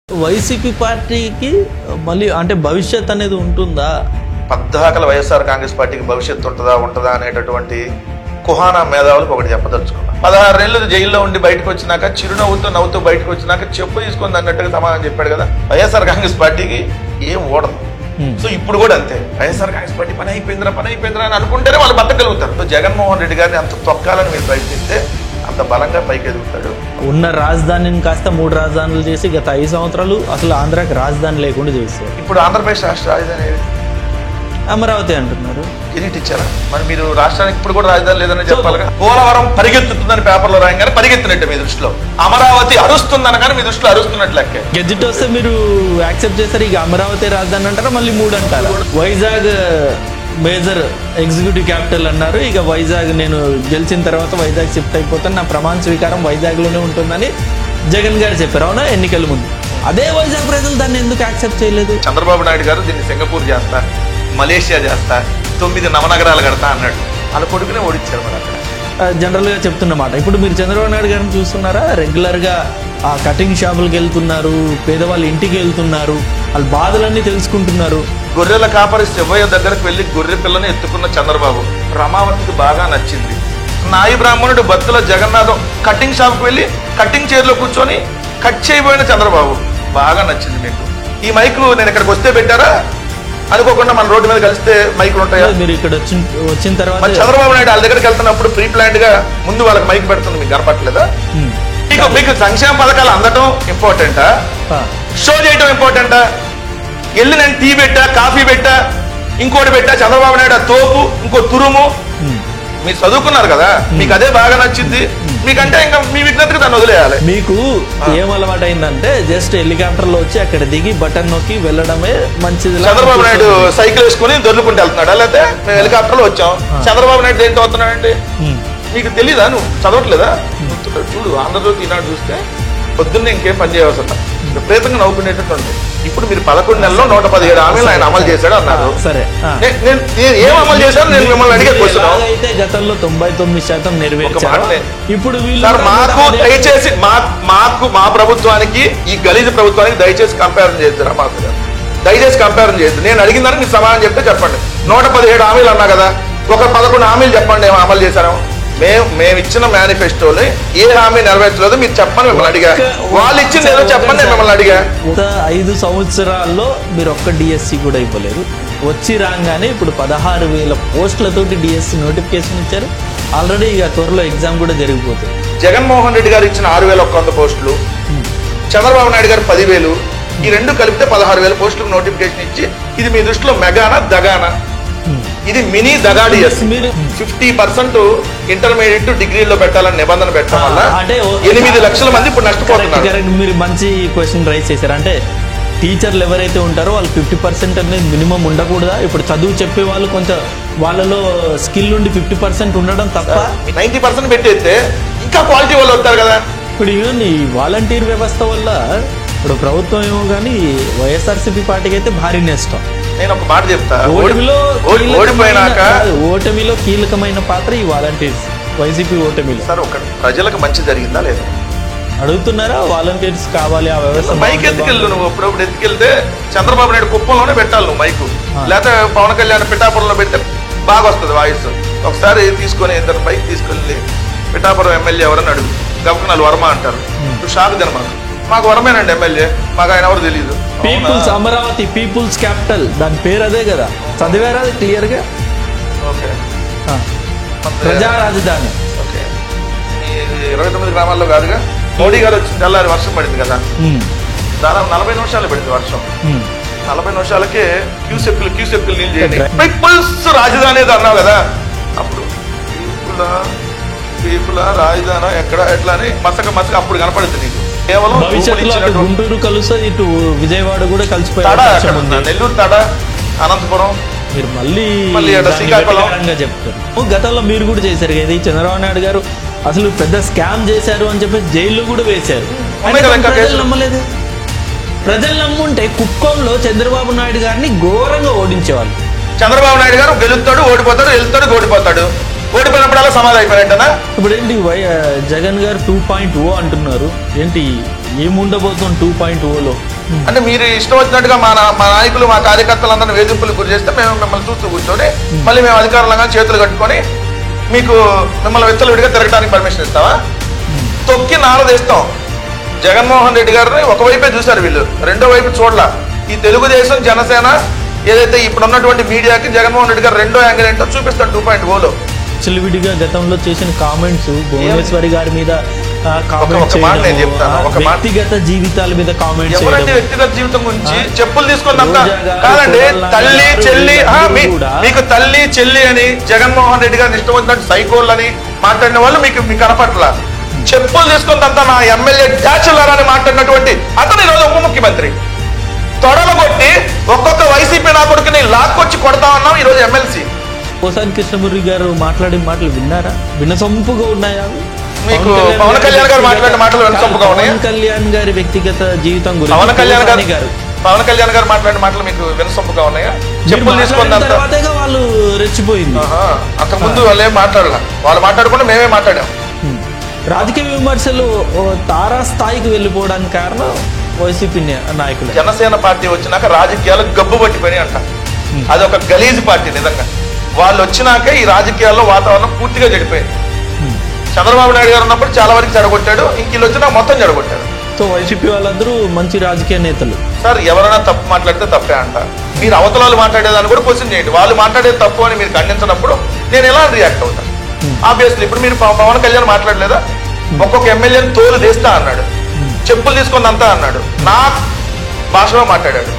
YCP పార్టీకి మళ్ళీ అంటే భవిష్యత్ అనేది ఉంటుందా? పద్దాకల వైఎస్ఆర్ కాంగ్రెస్ పార్టీకి భవిష్యత్తు ఉంటుందా అనేటటువంటి కుహానా మేధావులకు ఒకటి చెప్పదలుచుకున్నా. 16 ఏళ్ళు జైల్లో ఉండి బయటకు వచ్చినాక చిరునవ్వుతో నవ్వుతూ బయటకు వచ్చినాక చెప్పు తీసుకుంది అన్నట్టుగా సమాధానం చెప్పాడు కదా. వైఎస్ఆర్ కాంగ్రెస్ పార్టీకి ఏం ఓడదు. సో ఇప్పుడు కూడా అంతే, వైఎస్ఆర్ కాంగ్రెస్ పార్టీ పని అయిపోయిందిరా అని అనుకుంటేనే వాళ్ళు బతకగలుగుతారు. సో జగన్మోహన్ రెడ్డి గారిని అంత తొక్కాలని మీరు ప్రయత్నిస్తే అంత బలంగా పైకి ఎదుగుతాడు. ఉన్న రాజధానిని కాస్త 3 రాజధానులు చేసి గత 5 సంవత్సరాలు అసలు ఆంధ్రాకి రాజధాని లేకుండా చేస్తారు. ఇప్పుడు ఆంధ్రప్రదేశ్ రాష్ట్ర రాజధాని అమరావతి అంటున్నారు. కిరీట్ ఇచ్చారా? మరి మీరు రాష్ట్రానికి ఇప్పుడు కూడా రాజధాని లేదని చెప్పాలి. పోలవరం పరిగెత్తుతుందని పేపర్లో రాయంగానే పరిగెత్తినట్టే మీ దృష్టిలో, అమరావతి అరుస్తుందని కానీ మీ దృష్టిలో అరుస్తున్నట్లు లెక్క. గెజిట్ వస్తే మీరు యాక్సెప్ట్ చేస్తారు. ఇక అమరావతి రాజధాని అంటారా, మళ్ళీ 3 అంటారా? వైజాగ్ మేజర్ ఎగ్జిక్యూటివ్ క్యాపిటల్ అన్నారు. ఇక వైజాగ్ నేను గెలిచిన తర్వాత వైజాగ్ షిఫ్ట్ అయిపోతాను, నా ప్రమాణ స్వీకారం వైజాగ్లోనే ఉంటుందని జగన్ గారు చెప్పారు. అవునా? ఎన్నికల ముందు అదే వైజాగ్ ప్రజలు దాన్ని ఎందుకు యాక్సెప్ట్ చేయలేదు? చంద్రబాబు నాయుడు గారు దీన్ని సింగపూర్ చేస్తా, మలేషియా చేస్తా, 9 నవనగరాలు కడతా అన్నాడు. వాళ్ళ కొడుకునే ఓడించారు. మరి అక్కడ జనరల్గా చెప్తున్నమాట. ఇప్పుడు మీరు చంద్రబాబు నాయుడు గారిని చూస్తున్నారా? రెగ్యులర్గా ఆ కటింగ్ షాపులకు వెళ్తున్నారు, పేదవాళ్ళ ఇంటికి వెళ్తున్నారు, వాళ్ళ బాధలన్నీ తెలుసుకుంటున్నారు. గొర్రెల కాపరి శివయ్య దగ్గరకు వెళ్ళి గొర్రె పిల్లని ఎత్తుకున్న చంద్రబాబు రమావతికి బాగా నచ్చింది. నాయి బ్రాహ్మణుడు బత్తుల జగన్నాథం కటింగ్ షాప్కి వెళ్ళి కటింగ్ చైర్లో కూర్చొని కట్ చేయబోయిన చంద్రబాబు బాగా నచ్చింది మీకు. ఈ మైకు నేను ఇక్కడికి వస్తే పెట్టారా అనుకోకుండా మన రోడ్డు మీద కలిస్తే మైకులు ఉంటాయా? మీరు ఇక్కడ వచ్చిన తర్వాత చంద్రబాబు నాయుడు వాళ్ళ దగ్గరికి వెళ్తున్నప్పుడు ప్రీ ప్లాన్డ్ గా ముందు వాళ్ళకి మైక్ పెడుతుంది, మీకు కనపట్లేదా? మీకు సంక్షేమ పథకాలు అందటం ఇంపార్టెంటా, షో చేయటం ఇంపార్టెంటా? వెళ్ళి నేను టీ పెట్టా, కాఫీ పెట్టా, ఇంకోటి పెట్టా, చంద్రబాబు నాయుడు ఆ తోపు, ఇంకో తురుము. మీరు చదువుకున్నారు కదా, మీకు అదే బాగా నచ్చింది. మీకంటే ఇంకా మీ విజ్ఞతకి దాన్ని వదిలేయాలి. మీకు ఏం అలవాటు అయిందంటే జస్ట్ హెలికాప్టర్ లో వచ్చి అక్కడ దిగి బటన్ నొక్కి వెళ్ళడమే మంచిది. చంద్రబాబు నాయుడు సైకిల్ వేసుకుని దొర్లుకుంటూ వెళ్తున్నాడా? లేకపోతే మేము హెలికాప్టర్ లో వచ్చాం, చంద్రబాబు నాయుడు దేంతో వస్తున్నాడంటే నీకు తెలీదా? నువ్వు చదవట్లేదా? చూడు, ఆంధ్రజ్యోతి ఈనాడు చూస్తే పొద్దున్నే ఇంకేం పని చేయవలసిన విపరీతంగా నవ్వుకునేటట్టు ఉంది. ఇప్పుడు మీరు 11 నెలల్లో 117 హామీలు ఆయన అమలు చేశాడు అన్నారు. సరే, ఏం అమలు చేశారు నేను మిమ్మల్ని అడిగే క్వశ్చన్. అయితే గతంలో 99% నెరవేర్చారు. ఇప్పుడు మాకు దయచేసి మా ప్రభుత్వానికి ఈ గలీజు ప్రభుత్వానికి దయచేసి కంపారిజన్ చేద్దారా? మాకు దయచేసి కంపారిజన్ చేయొద్దు. నేను అడిగిన దానికి మీరు సమాధానం చెప్తే చెప్పండి. 117 హామీలు అన్నా కదా, ఒక 11 హామీలు చెప్పండి ఏమో అమలు చేశారు. మేము ఇచ్చిన మేనిఫెస్టోలో ఏ హామీ నెరవేర్చలేదో మీరు చెప్పండి మిమ్మల్ని అడిగా. వాళ్ళు ఇచ్చింది ఏదో చెప్పండి మిమ్మల్ని అడిగా. 5 సంవత్సరాల్లో మీరు ఒక్క డిఎస్సి కూడా అయిపోలేదు. వచ్చి రాగానే ఇప్పుడు 16,000 పోస్టులతోటి డిఎస్సి నోటిఫికేషన్ ఇచ్చారు. ఆల్రెడీ ఇక త్వరలో ఎగ్జామ్ కూడా జరిగిపోతుంది. జగన్మోహన్ రెడ్డి గారు ఇచ్చిన 6,100 పోస్టులు, చంద్రబాబు నాయుడు గారు 10,000, ఈ రెండు కలిపితే 16,000 పోస్టులకు నోటిఫికేషన్ ఇచ్చి ఇది మీ దృష్టిలో మెగానా దగానా? ఇది మినీ దగా డిఎస్సి. 50% ఇంటర్మీడియట్ డిగ్రీలో పెట్టాలని నిబంధన పెట్టడం వల్ల 8 లక్షల మంది ఇప్పుడు నష్టపోతున్నారు. మీరు మంచి క్వశ్చన్ రైజ్ చేశారు. అంటే టీచర్లు ఎవరైతే ఉంటారో వాళ్ళు 50% అనేది మినిమం ఉండకూడదా? ఇప్పుడు చదువు చెప్పే వాళ్ళు కొంచెం వాళ్ళలో స్కిల్ ఉండి 50% ఉండడం తప్ప 90% పెట్టేస్తే ఇంకా క్వాలిటీ వాళ్ళు వస్తారు కదా. ఇప్పుడు ఈ వాలంటీర్ వ్యవస్థ వల్ల ఇప్పుడు ప్రభుత్వం ఏమో కానీ వైఎస్ఆర్సీపీ పార్టీకి అయితే భారీ నష్టం. నేను ఒక మాట చెప్తా, ఓటమిలో కీలకమైన పాత్ర ఈ వాలంటీర్స్. వైసీపీ ఓటమిలో సార్ ఒక ప్రజలకు మంచి జరిగిందా లేదా అడుగుతున్నారా? వాలంటీర్స్ కావాలి, ఆ వ్యవస్థ. మైక్ ఎత్తుకెళ్ళు, నువ్వు అప్పుడప్పుడు ఎత్తుకెళ్తే చంద్రబాబు నాయుడు కుప్పంలోనే పెట్టాలి నువ్వు మైకు, లేకపోతే పవన్ కళ్యాణ్ పిఠాపురంలో పెడితే బాగా వస్తుంది వాయిస్. ఒకసారి తీసుకొని ఇద్దరు బైక్ తీసుకెళ్ళి పిఠాపురం ఎమ్మెల్యే ఎవరని అడుగు, గవకనాలు వర్మ అంటారు. నువ్వు షాక్ తిన, మాకు వరమేనండి ఎమ్మెల్యే, మాకు ఆయన ఎవరు తెలియదు. పీపుల్స్ అమరావతి పీపుల్స్ క్యాపిటల్, దాని పేరు అదే కదా, చదివారా అది క్లియర్ గా? ప్రజా రాజధాని. 29 గ్రామాల్లో కాదుగా. మోడీ గారు వచ్చి తెల్లారి వర్షం పడింది కదా, దాదాపు 40 నిమిషాలు పడింది వర్షం. 40 నిమిషాలకే క్యూసెక్కులు నీళ్ళు చేయండి. పీపుల్స్ రాజధాని అన్నావు కదా, అప్పుడు పీపుల్ రాజధాని ఎక్కడ ఎట్లా అని మసక అప్పుడు కనపడుతుంది నీకు. కేవలం గుంటూరు కలుస్తుంది, ఇటు విజయవాడ కూడా కలిసిపోయి, నెల్లూరు తడ, అనంతపురం, మీరు మళ్ళీ శ్రీకాకుళంగా చెప్తారు. గతంలో మీరు కూడా చేశారు కదా, చంద్రబాబు నాయుడు గారు అసలు పెద్ద స్కామ్ చేశారు అని చెప్పి జైల్లో కూడా వేశారు. నమ్మలేదు. ప్రజలు నమ్ముంటే కుప్పంలో చంద్రబాబు నాయుడు గారిని ఘోరంగా ఓడించేవాళ్ళు. చంద్రబాబు నాయుడు గారు గెలుస్తాడు, ఓడిపోతాడు, వెళ్తాడు, ఓడిపోతాడు. ఓడిపోయినప్పుడల్లా సమాధానం అయిపోయినట్టనా? ఇప్పుడు ఏంటి జగన్ గారు 2.0 అంటున్నారు. ఏంటి ఏముండబోతుంది 2.0లో? అంటే మీరు ఇష్టం వచ్చినట్టుగా మా నాయకులు మా కార్యకర్తలందరినీ వేధింపులు గురి చేస్తే మేము మిమ్మల్ని చూస్తూ కూర్చొని మళ్ళీ మేము అధికారులంగా చేతులు కట్టుకొని మీకు మిమ్మల్ని విచ్చలవిడిగా తిరగడానికి పర్మిషన్ ఇస్తావా? తొక్కి నారదేస్తాం. జగన్మోహన్ రెడ్డి గారిని ఒకవైపే చూశారు వీళ్ళు, రెండో వైపు చూడలా. ఈ తెలుగుదేశం జనసేన ఏదైతే ఇప్పుడు ఉన్నటువంటి మీడియాకి జగన్మోహన్ రెడ్డి గారు రెండో యాంగిల్ ఏంటో చూపిస్తాడు 2.0లో. విచ్చలవిడిగా గతంలో చేసిన కామెంట్స్, భువనేశ్వరి గారి మీద వ్యక్తిగత జీవితాల మీద కామెంట్స్, ఎవరండి వ్యక్తిగత జీవితం గురించి? చెప్పులు తీసుకున్నంత కాదండి. తల్లి చెల్లి మీకు తల్లి చెల్లి అని జగన్మోహన్ రెడ్డి గారిని ఇష్టం వచ్చినట్టు సైకోల్ అని మాట్లాడిన వాళ్ళు మీకు కనపట్ల. చెప్పులు తీసుకున్నంత నా ఎమ్మెల్యే డాచులర్ అని మాట్లాడినటువంటి అతను ఈరోజు ఉప ముఖ్యమంత్రి. తొడలు కొట్టి ఒక్కొక్క వైసీపీ నా కొడుకుని లాక్కొచ్చి కొడతా ఉన్నాం ఈరోజు ఎమ్మెల్సీ. పోసాని కృష్ణమూర్తి గారు మాట్లాడిన మాటలు విన్నారా? వినసొంపుగా ఉన్నాయా? మీకు పవన్ కళ్యాణ్ గారు మాట్లాడిన మాటలు వినసొంపుగా ఉన్నాయా? పవన్ కళ్యాణ్ గారి వ్యక్తిగత జీవితం గురించి పవన్ కళ్యాణ్ గారు మాట్లాడిన మాటలు మీకు వినసొంపుగా ఉన్నాయా? చెప్పులు తీసుకున్న తర్వాతగా వాళ్ళు రెచ్చిపోయింది. అంతకుముందు వాళ్ళు ఏం మాట్లాడాల, వాళ్ళు మాట్లాడుకుంటే మేమే మాట్లాడాం. రాజకీయ విమర్శలు తారా స్థాయికి వెళ్ళిపోవడానికి కారణం వైసీపీ నాయకులు. జనసేన పార్టీ వచ్చినాక రాజకీయాలు గబ్బు పట్టిపోయినాయి అంట. అది ఒక గలీజ్ పార్టీ నిజంగా. వాళ్ళు వచ్చినాకే ఈ రాజకీయాల్లో వాతావరణం పూర్తిగా చెడిపోయింది. చంద్రబాబు నాయుడు గారు ఉన్నప్పుడు చాలా వరకు చెడగొట్టాడు, ఇంక వీళ్ళు వచ్చినా మొత్తం చెడగొట్టాడు. సో వైసీపీ వాళ్ళందరూ మంచి రాజకీయ నేతలు. సార్ ఎవరైనా తప్పు మాట్లాడితే తప్పే అంట. మీరు అవతలాలు మాట్లాడేదాన్ని కూడా క్వశ్చన్ చేయండి. వాళ్ళు మాట్లాడేది తప్పు అని మీరు ఖండించినప్పుడు నేను ఎలా రియాక్ట్ అవుతాను? ఆబ్వియస్లీ ఇప్పుడు మీరు పవన్ కళ్యాణ్ మాట్లాడలేదా? ఒక్కొక్క ఎమ్మెల్యేని తోలు తీస్తా అన్నాడు, చెప్పులు తీసుకుందంతా అన్నాడు, నా భాషలో మాట్లాడాడు.